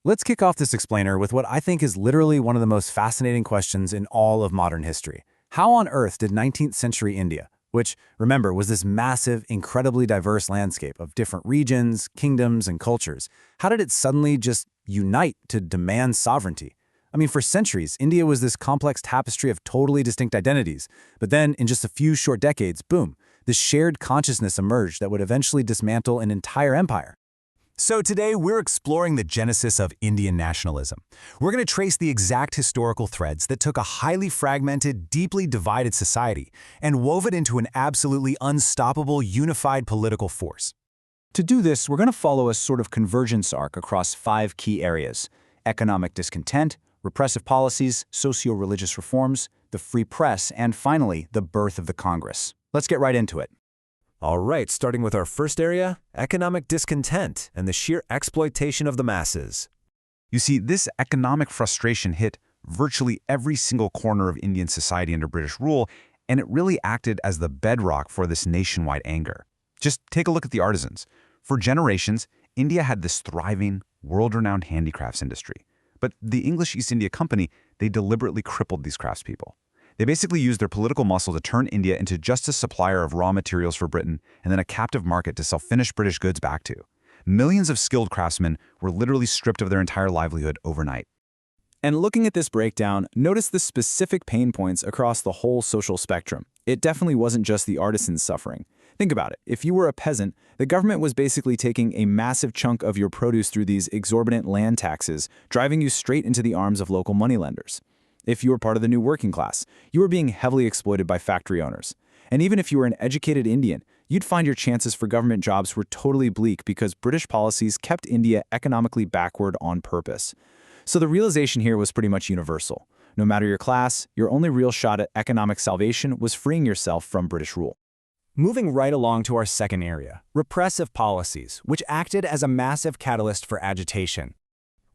Let's kick off this explainer with what I think is literally one of the most fascinating questions in all of modern history. How on earth did 19th century India, which, remember, was this massive, incredibly diverse landscape of different regions, kingdoms, and cultures, how did it suddenly just unite to demand sovereignty? I mean, for centuries, India was this complex tapestry of totally distinct identities, but then in just a few short decades, boom, this shared consciousness emerged that would eventually dismantle an entire empire. So today, we're exploring the genesis of Indian nationalism. We're going to trace the exact historical threads that took a highly fragmented, deeply divided society and wove it into an absolutely unstoppable, unified political force. To do this, we're going to follow a sort of convergence arc across 5 key areas: economic discontent, repressive policies, socio-religious reforms, the free press, and finally, the birth of the Congress. Let's get right into it. All right, starting with our first area, economic discontent and the sheer exploitation of the masses. You see, this economic frustration hit virtually every single corner of Indian society under British rule, and it really acted as the bedrock for this nationwide anger. Just take a look at the artisans. For generations, India had this thriving, world-renowned handicrafts industry. But the English East India Company, they deliberately crippled these craftspeople. They basically used their political muscle to turn India into just a supplier of raw materials for Britain and then a captive market to sell finished British goods back to. Millions of skilled craftsmen were literally stripped of their entire livelihood overnight. And looking at this breakdown, notice the specific pain points across the whole social spectrum. It definitely wasn't just the artisans suffering. Think about it. If you were a peasant, the government was basically taking a massive chunk of your produce through these exorbitant land taxes, driving you straight into the arms of local moneylenders. If you were part of the new working class, you were being heavily exploited by factory owners. And even if you were an educated Indian, you'd find your chances for government jobs were totally bleak because British policies kept India economically backward on purpose. So the realization here was pretty much universal. No matter your class, your only real shot at economic salvation was freeing yourself from British rule. Moving right along to our second area, repressive policies, which acted as a massive catalyst for agitation.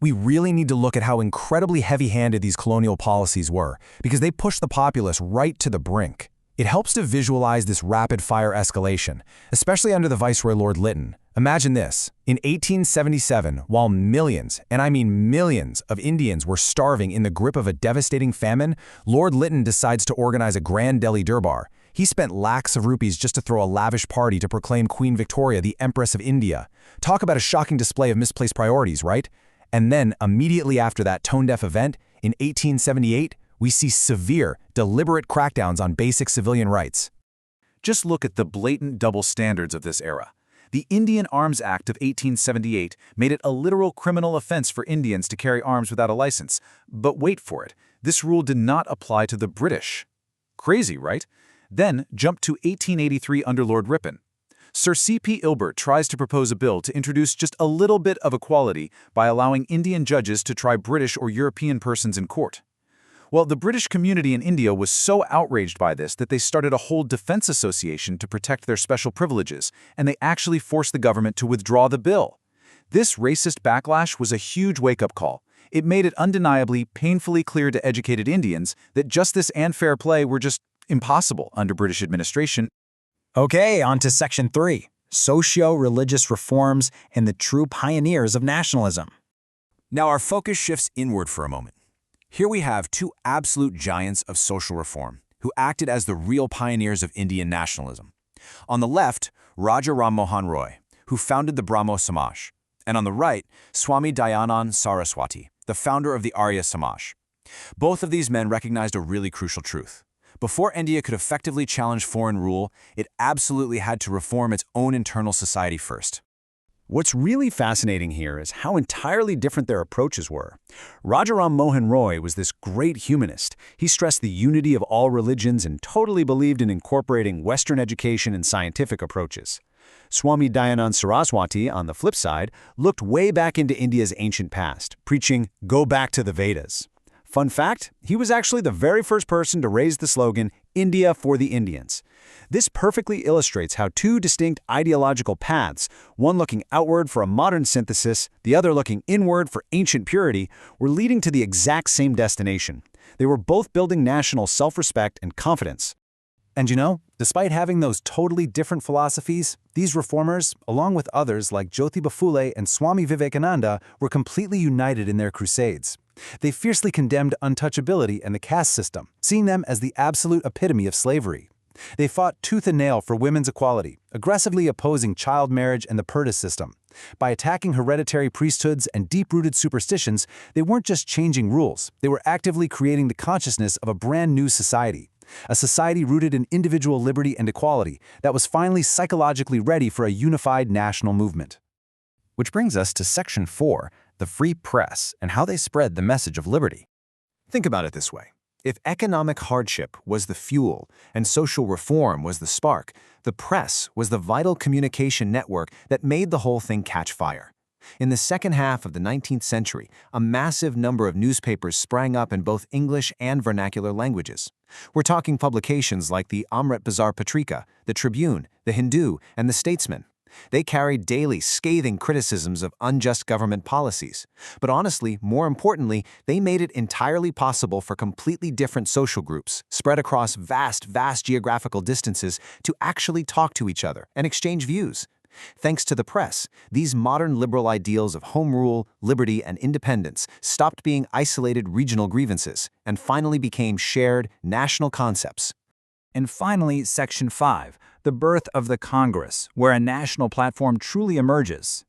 We really need to look at how incredibly heavy-handed these colonial policies were, because they pushed the populace right to the brink. It helps to visualize this rapid-fire escalation, especially under the Viceroy Lord Lytton. Imagine this. In 1877, while millions, and I mean millions, of Indians were starving in the grip of a devastating famine, Lord Lytton decides to organize a grand Delhi Durbar. He spent lakhs of rupees just to throw a lavish party to proclaim Queen Victoria the Empress of India. Talk about a shocking display of misplaced priorities, right? And then, immediately after that tone-deaf event, in 1878, we see severe, deliberate crackdowns on basic civilian rights. Just look at the blatant double standards of this era. The Indian Arms Act of 1878 made it a literal criminal offense for Indians to carry arms without a license. But wait for it, this rule did not apply to the British. Crazy, right? Then jump to 1883 under Lord Ripon. Sir C.P. Ilbert tries to propose a bill to introduce just a little bit of equality by allowing Indian judges to try British or European persons in court. Well, the British community in India was so outraged by this that they started a whole defense association to protect their special privileges, and they actually forced the government to withdraw the bill. This racist backlash was a huge wake-up call. It made it undeniably, painfully clear to educated Indians that justice and fair play were just impossible under British administration. Okay, on to Section 3, socio-religious reforms and the true pioneers of nationalism. Now our focus shifts inward for a moment. Here we have 2 absolute giants of social reform who acted as the real pioneers of Indian nationalism. On the left, Raja Rammohan Roy, who founded the Brahmo Samaj, and on the right, Swami Dayanand Saraswati, the founder of the Arya Samaj. Both of these men recognized a really crucial truth. Before India could effectively challenge foreign rule, it absolutely had to reform its own internal society first. What's really fascinating here is how entirely different their approaches were. Raja Rammohan Roy was this great humanist. He stressed the unity of all religions and totally believed in incorporating Western education and scientific approaches. Swami Dayanand Saraswati, on the flip side, looked way back into India's ancient past, preaching, "Go back to the Vedas." Fun fact, he was actually the very first person to raise the slogan, "India for the Indians." This perfectly illustrates how 2 distinct ideological paths, one looking outward for a modern synthesis, the other looking inward for ancient purity, were leading to the exact same destination. They were both building national self-respect and confidence. And you know, despite having those totally different philosophies, these reformers, along with others like Jyotiba Phule and Swami Vivekananda, were completely united in their crusades. They fiercely condemned untouchability and the caste system, seeing them as the absolute epitome of slavery. They fought tooth and nail for women's equality, aggressively opposing child marriage and the purdah system. By attacking hereditary priesthoods and deep-rooted superstitions, they weren't just changing rules, they were actively creating the consciousness of a brand new society. A society rooted in individual liberty and equality that was finally psychologically ready for a unified national movement. Which brings us to Section 4, the free press, and how they spread the message of liberty. Think about it this way. If economic hardship was the fuel and social reform was the spark, the press was the vital communication network that made the whole thing catch fire. In the second half of the 19th century, a massive number of newspapers sprang up in both English and vernacular languages. We're talking publications like the Amrit Bazar Patrika, the Tribune, the Hindu, and the Statesman. They carried daily scathing criticisms of unjust government policies. But honestly, more importantly, they made it entirely possible for completely different social groups, spread across vast geographical distances, to actually talk to each other and exchange views. Thanks to the press, these modern liberal ideals of home rule, liberty, and independence stopped being isolated regional grievances and finally became shared national concepts. And finally, Section 5, the birth of the Congress, where a national platform truly emerges.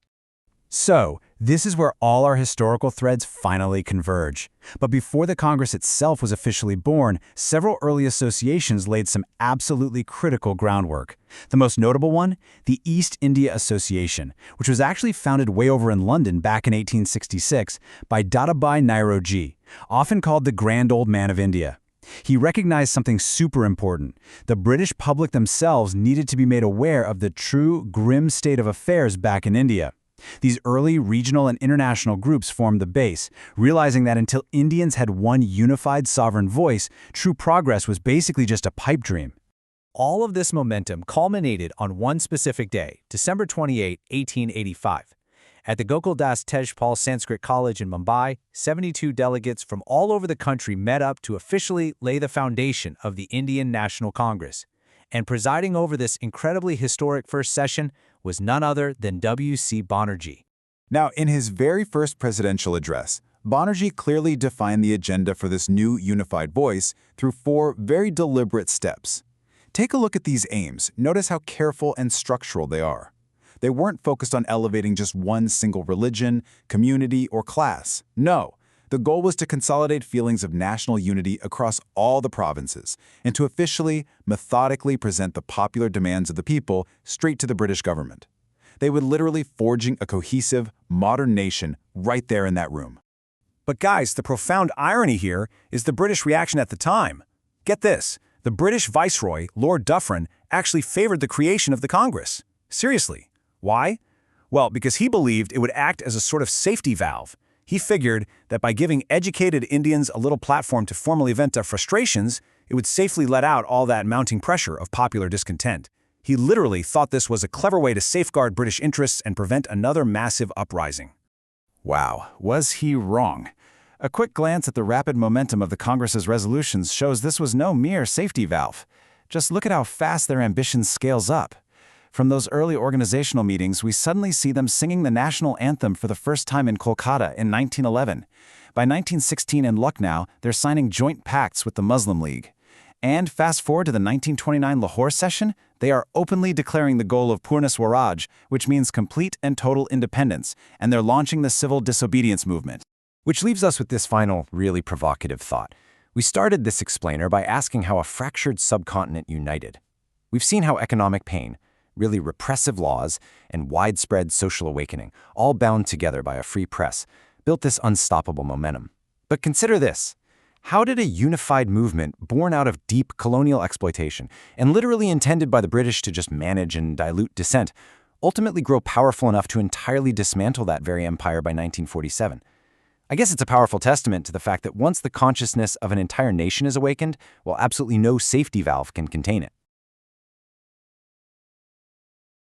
So, this is where all our historical threads finally converge. But before the Congress itself was officially born, several early associations laid some absolutely critical groundwork. The most notable one, the East India Association, which was actually founded way over in London back in 1866 by Dadabhai Naoroji, often called the Grand Old Man of India. He recognized something super important. The British public themselves needed to be made aware of the true, grim state of affairs back in India. These early regional and international groups formed the base, realizing that until Indians had one unified sovereign voice, true progress was basically just a pipe dream. All of this momentum culminated on one specific day, December 28, 1885. At the Gokuldas Tejpal Sanskrit College in Mumbai, 72 delegates from all over the country met up to officially lay the foundation of the Indian National Congress. And presiding over this incredibly historic first session was none other than W.C. Banerjee. Now, in his very first presidential address, Banerjee clearly defined the agenda for this new unified voice through 4 very deliberate steps. Take a look at these aims. Notice how careful and structural they are. They weren't focused on elevating just one single religion, community, or class. No, the goal was to consolidate feelings of national unity across all the provinces and to officially, methodically present the popular demands of the people straight to the British government. They would literally forging a cohesive, modern nation right there in that room. But guys, the profound irony here is the British reaction at the time. Get this, the British Viceroy, Lord Dufferin, actually favored the creation of the Congress. Seriously. Why? Well, because he believed it would act as a sort of safety valve. He figured that by giving educated Indians a little platform to formally vent their frustrations, it would safely let out all that mounting pressure of popular discontent. He literally thought this was a clever way to safeguard British interests and prevent another massive uprising. Wow, was he wrong? A quick glance at the rapid momentum of the Congress's resolutions shows this was no mere safety valve. Just look at how fast their ambitions scales up. From those early organizational meetings, we suddenly see them singing the national anthem for the first time in Kolkata in 1911. By 1916 in Lucknow, they're signing joint pacts with the Muslim League. And fast forward to the 1929 Lahore session, they are openly declaring the goal of Purna Swaraj, which means complete and total independence, and they're launching the civil disobedience movement. Which leaves us with this final, really provocative thought. We started this explainer by asking how a fractured subcontinent united. We've seen how economic pain, really repressive laws, and widespread social awakening, all bound together by a free press, built this unstoppable momentum. But consider this. How did a unified movement born out of deep colonial exploitation and literally intended by the British to just manage and dilute dissent ultimately grow powerful enough to entirely dismantle that very empire by 1947? I guess it's a powerful testament to the fact that once the consciousness of an entire nation is awakened, well, absolutely no safety valve can contain it.